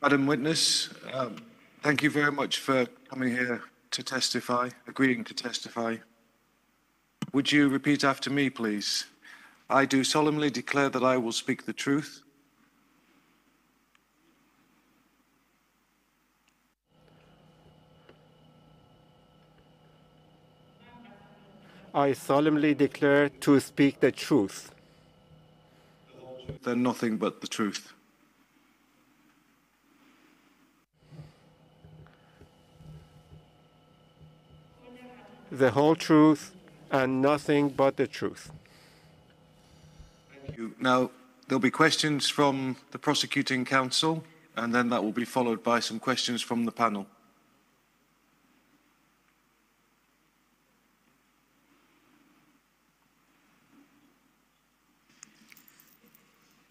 Madam Witness, thank you very much for coming here to testify, agreeing to testify. Would you repeat after me, please? I do solemnly declare that I will speak the truth. I solemnly declare to speak the truth. Then nothing but the truth. The whole truth and nothing but the truth. Thank you. Now, there'll be questions from the prosecuting counsel, and then that will be followed by some questions from the panel.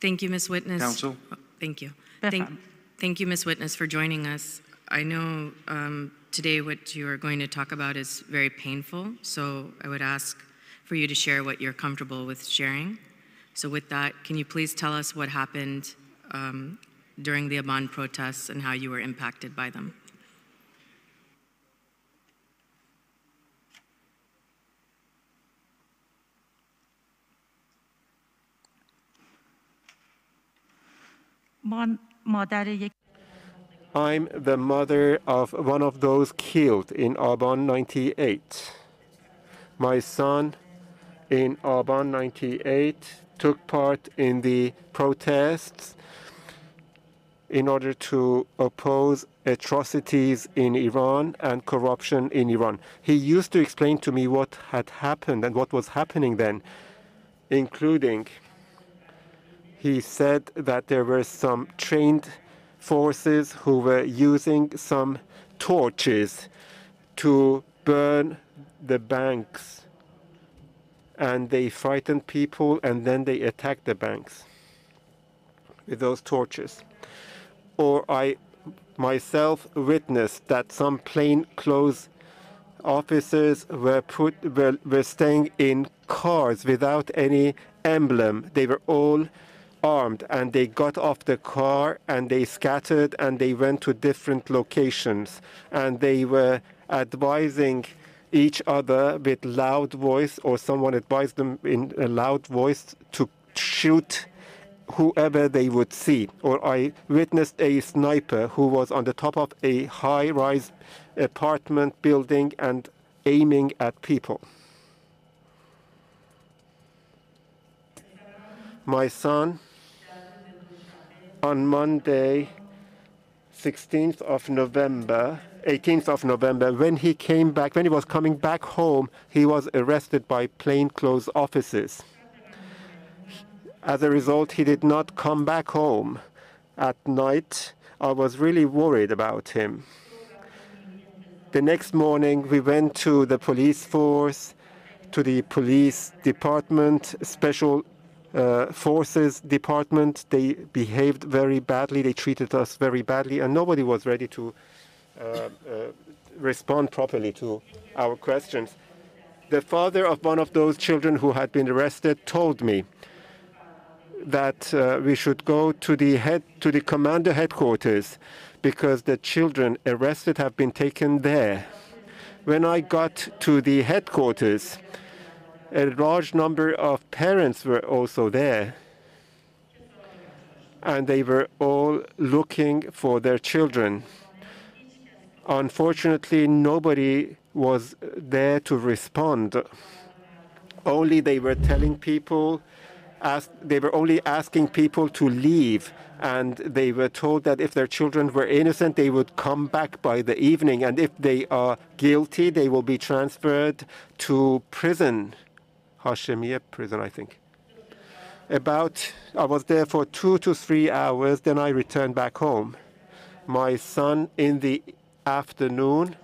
Thank you, Ms. Witness. Counsel. Thank you. Thank you, Ms. Witness, for joining us. I know today what you are going to talk about is very painful, so I would ask for you to share what you're comfortable with sharing. So with that, can you please tell us what happened during the Aban protests and how you were impacted by them? I'm the mother of one of those killed in Aban 98. My son in Aban 98 took part in the protests in order to oppose atrocities in Iran and corruption in Iran. He used to explain to me what had happened and what was happening then, including he said that there were some trained forces who were using some torches to burn the banks, and they frightened people and then they attacked the banks with those torches. Or I myself witnessed that some plainclothes officers were staying in cars without any emblem. They were all armed, and they got off the car and they scattered and they went to different locations, and they were advising each other with loud voice, or someone advised them in a loud voice to shoot whoever they would see. Or I witnessed a sniper who was on the top of a high-rise apartment building and aiming at people. My son, on Monday, 18th of November, when he came back, when he was coming back home, he was arrested by plainclothes officers. As a result, he did not come back home at night. I was really worried about him. The next morning, we went to the police force, to the police department, special forces department. They behaved very badly. They treated us very badly, and nobody was ready to respond properly to our questions. The father of one of those children who had been arrested told me that we should go to the commander headquarters because the children arrested have been taken there. When I got to the headquarters, a large number of parents were also there, and they were all looking for their children. Unfortunately, nobody was there to respond. Only they were telling people, they were only asking people to leave, and they were told that if their children were innocent, they would come back by the evening, and if they are guilty, they will be transferred to prison. Hashemiya prison, I think. I was there for 2 to 3 hours, then I returned back home. My son, in the afternoon,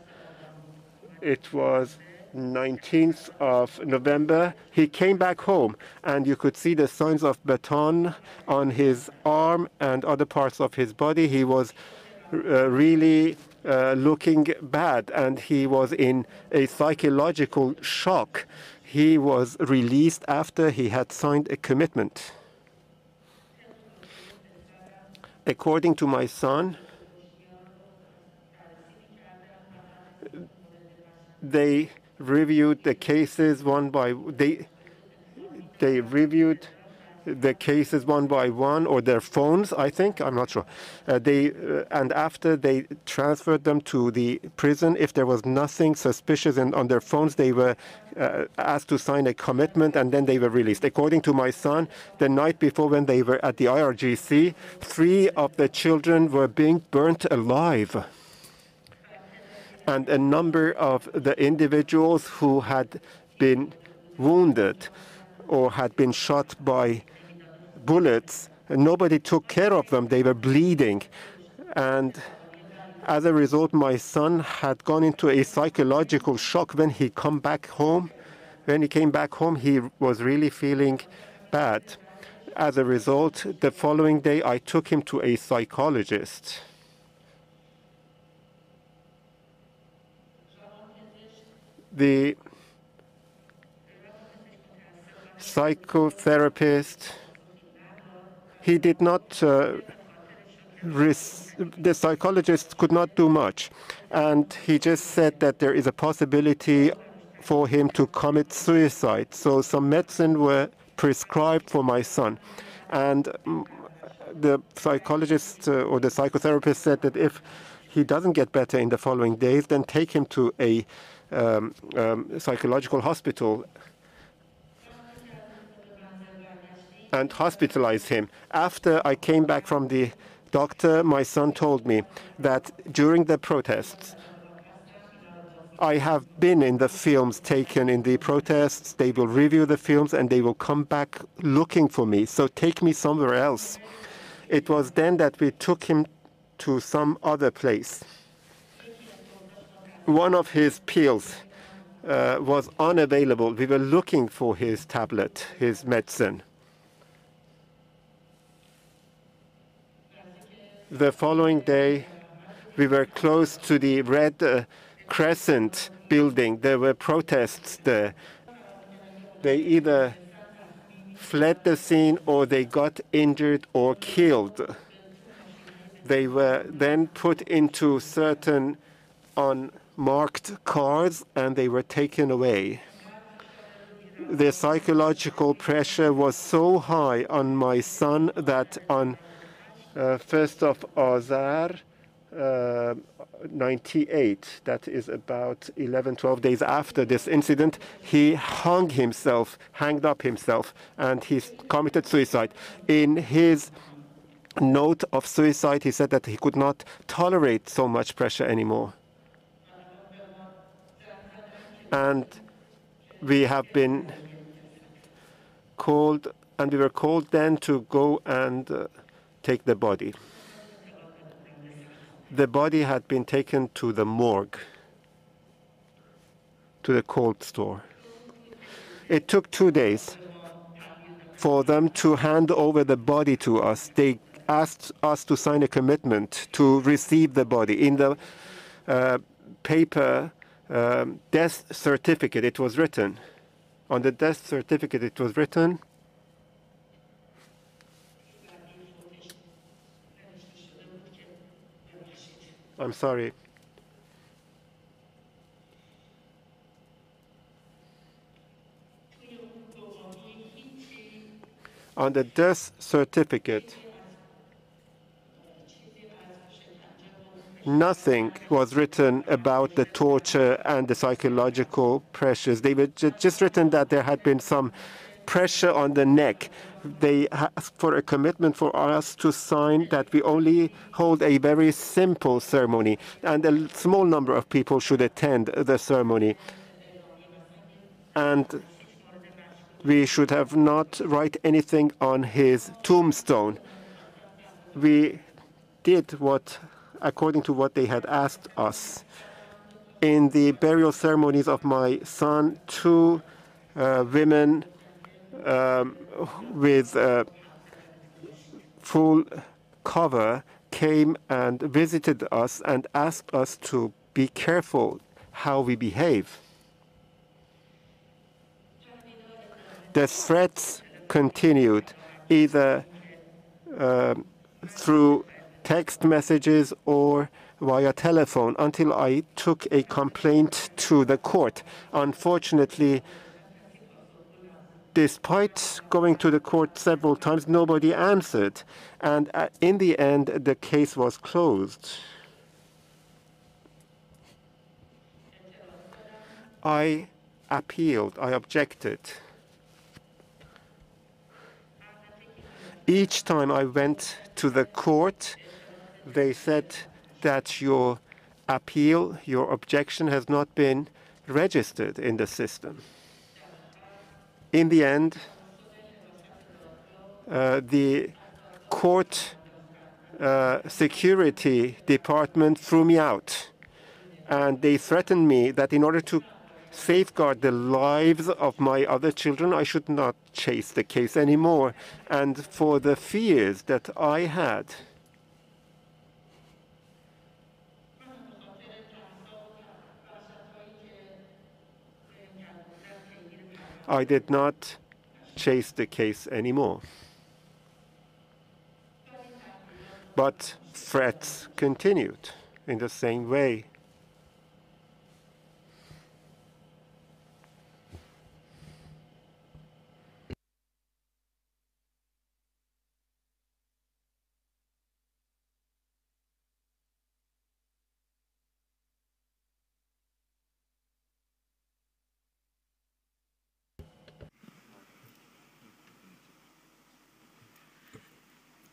it was 19th of November, he came back home, and you could see the signs of baton on his arm and other parts of his body. He was really looking bad, and he was in a psychological shock. He was released after he had signed a commitment. According to my son, They reviewed the cases one by they reviewed the cases one by one, or their phones, I think. I'm not sure. And after they transferred them to the prison, if there was nothing suspicious on their phones, they were asked to sign a commitment, and then they were released. According to my son, the night before, when they were at the IRGC, 3 of the children were being burnt alive. And a number of the individuals who had been wounded or had been shot by bullets, and nobody took care of them. They were bleeding. And as a result, my son had gone into a psychological shock when he came back home. When he came back home, he was really feeling bad. As a result, the following day, I took him to a psychologist. The psychotherapist, he did not, the psychologist could not do much. And he just said that there is a possibility for him to commit suicide. So some medicine were prescribed for my son. And the psychologist or the psychotherapist said that if he doesn't get better in the following days, then take him to a psychological hospital and hospitalize him. After I came back from the doctor, my son told me that during the protests, I have been in the films taken in the protests. They will review the films and they will come back looking for me. So take me somewhere else. It was then that we took him to some other place. One of his pills was unavailable. We were looking for his tablet, his medicine. The following day, we were close to the Red Crescent building. There were protests there. They either fled the scene or they got injured or killed. They were then put into certain unmarked cars and they were taken away. The psychological pressure was so high on my son that on 1st of Azar, 98, that is about 11, 12 days after this incident, he hanged up himself, and he committed suicide. In his note of suicide, he said that he could not tolerate so much pressure anymore. And we have been called, and we were called then to go and take the body. The body had been taken to the morgue, to the cold store. It took 2 days for them to hand over the body to us. They asked us to sign a commitment to receive the body. In the paper death certificate, it was written. On the death certificate, it was written, I'm sorry. On the death certificate, nothing was written about the torture and the psychological pressures. They were just written that there had been some pressure on the neck. They asked for a commitment for us to sign that we only hold a very simple ceremony, and a small number of people should attend the ceremony. And we should have not write anything on his tombstone. We did according to what they had asked us. In the burial ceremonies of my son, 2 women with full cover came and visited us and asked us to be careful how we behave. The threats continued, either through text messages or via telephone until I took a complaint to the court. Unfortunately, despite going to the court several times, nobody answered. And in the end, the case was closed. I appealed, I objected. Each time I went to the court, they said that your appeal, your objection has not been registered in the system. In the end, the court security department threw me out. And they threatened me that in order to safeguard the lives of my other children, I should not chase the case anymore. And for the fears that I had, I did not chase the case anymore. But threats continued in the same way.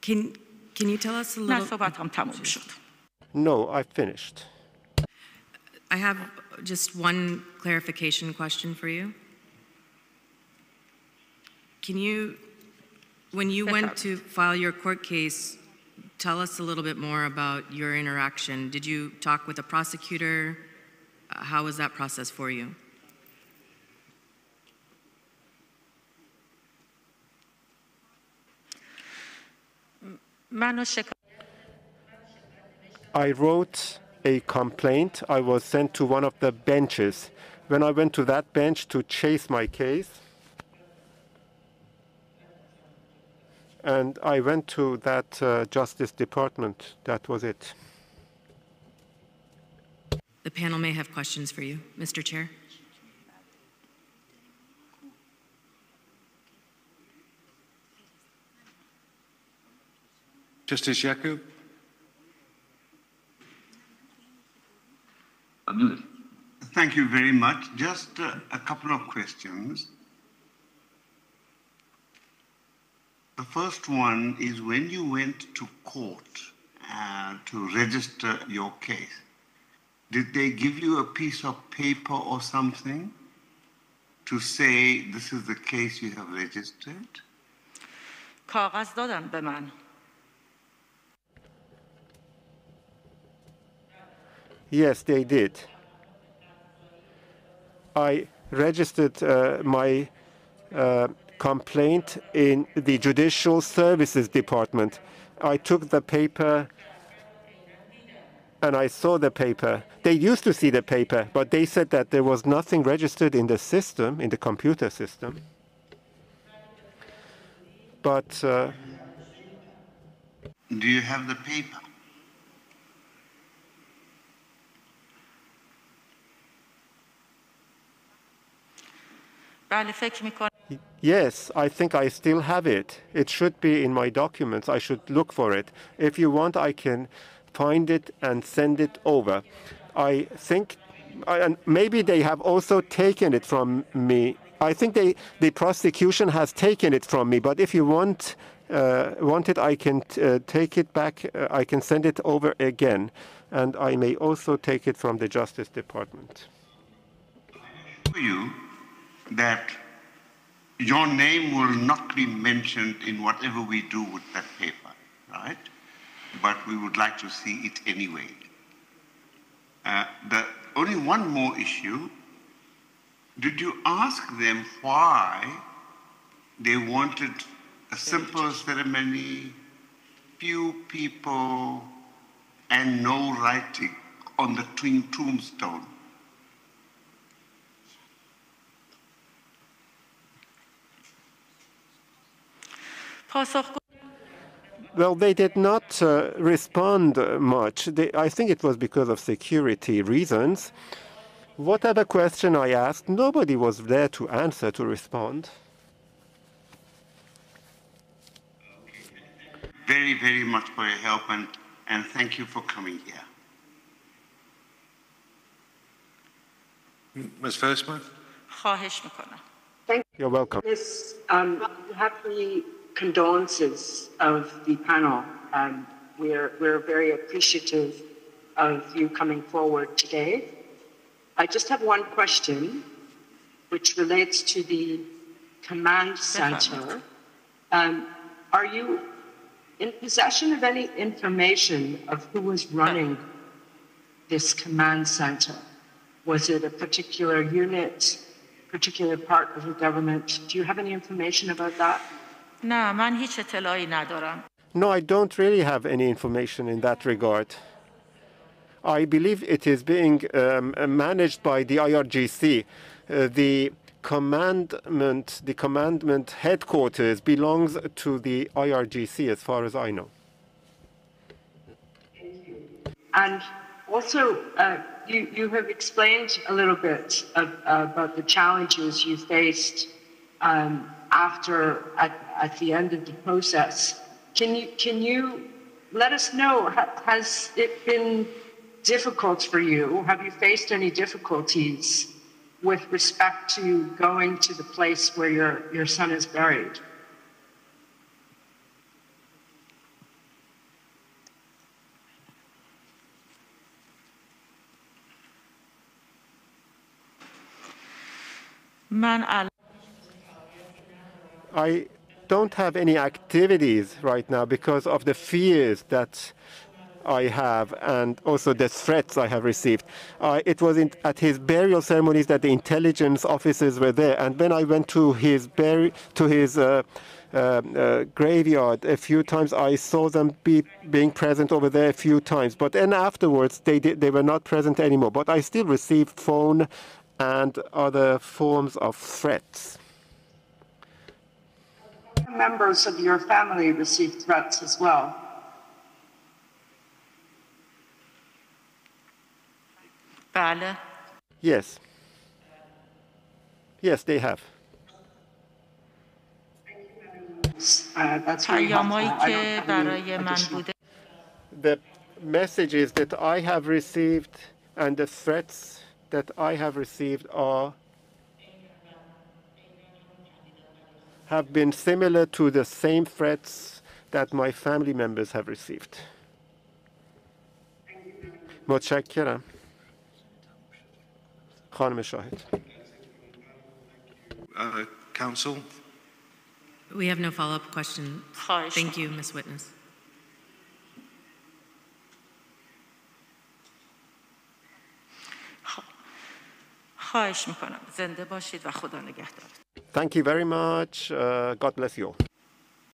Can you tell us a نه little? صحبتم تموم شد. No, I finished. I have just one clarification question for you. Can you, when you went to file your court case, tell us a little bit more about your interaction. Did you talk with a prosecutor? How was that process for you? منو I wrote a complaint. I was sent to one of the benches. When I went to that bench to chase my case, and I went to that Justice Department. That was it. The panel may have questions for you, Mr. Chair. Justice Yacoub? Thank you very much. Just a couple of questions. The first one is when you went to court to register your case, did they give you a piece of paper or something to say this is the case you have registered? کاغذ دادن به من. Yes, they did. I registered my complaint in the Judicial Services Department. I took the paper and I saw the paper. They used to see the paper, but they said that there was nothing registered in the system, in the computer system. But Do you have the paper? بله فکر میکنم. yes, I think I still have it. It should be in my documents. I should look for it. If you want, I can find it and send it over. I think, and maybe they have also taken it from me. I think the prosecution has taken it from me, but if you want it, I can take it back. I can send it over again, and I may also take it from the Justice Department. For you that your name will not be mentioned in whatever we do with that paper, right? But we would like to see it anyway. The only one more issue, did you ask them why they wanted a simple ceremony, few people, and no writing on the tombstone? پاسخ Well, they did not respond much. I think it was because of security reasons. Whatever question I asked, nobody was there to answer, to respond. Very, very much for your help, and thank you for coming here. Ms. Versma? خواهش میکنم. You're welcome. Miss, happy condolences of the panel. We're very appreciative of you coming forward today. I just have one question, which relates to the command center. Are you in possession of any information of who was running this command center? Was it a particular unit, particular part of the government? Do you have any information about that? نه من هیچ اطلاعی ندارم. No, I don't really have any information in that regard. I believe it is being managed by the IRGC. The commandment headquarters belongs to the IRGC, as far as I know. And also, you have explained a little bit about the challenges you faced at the end of the process. Can you let us know, has it been difficult for you? Have you faced any difficulties with respect to going to the place where your son is buried? I don't have any activities right now because of the fears that I have and also the threats I have received. It was at his burial ceremonies that the intelligence officers were there, and when I went to his graveyard a few times, I saw them being present over there a few times. But then afterwards, they were not present anymore. But I still received phone and other forms of threats. Members of your family received threats as well. بله. Yes. Yes, they have. That's very helpful. پیامایی I don't که have any برای من additional. بوده. The messages that I have received and the threats that I have received have been similar to the same threats that my family members have received. متشکرم. خانم شاهد. Counsel? We have no follow-up question. خواهش Thank you, Ms. Witness. خواهش میکنم. زنده باشید و خدا نگهدار. Thank you very much. God bless you all.